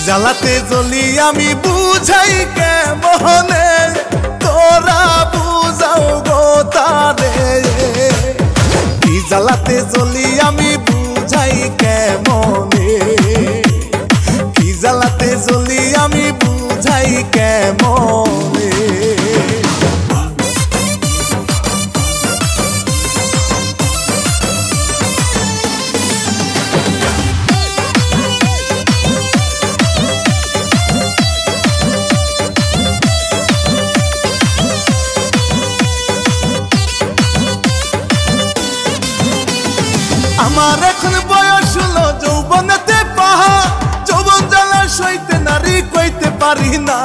জ্বালাতে জ্বলি আমি বুঝাই কেমনে, তোরা বুঝাও গো তারে। কি জ্বালাতে জ্বলি আমি বুঝাই কেমনে, কি জ্বালাতে জ্বলি আমি বুঝাই কেমনে। আমার এখন বয়স হলো যৌবনেতে পাহা, যৌবন জ্বালা সইতে নারী কইতে পারি না।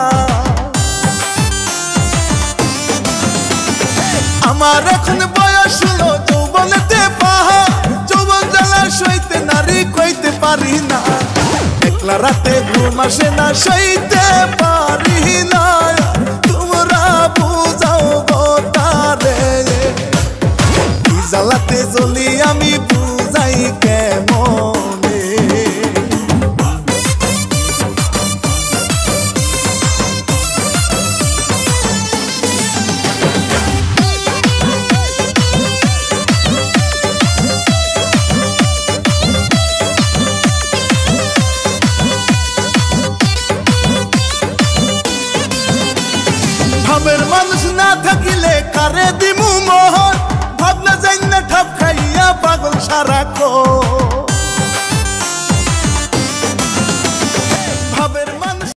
আমার এখন বয়স হলো যৌবনেতে পাহা, যৌবন জ্বালা সইতে নারী কইতে পারি না। একলা রাতে ঘুম আসে না, সইতে পারি না, তোমরা বুঝাও গো তারে। কি জ্বালাতে জ্বলি আমি বুঝাই কেমনে। ভাবের মানুষ না থাকিলে কারে দিমু মোহন, ভাবনা যাই না ঠাপ খাইয়া পাগল সারাক্ষণ।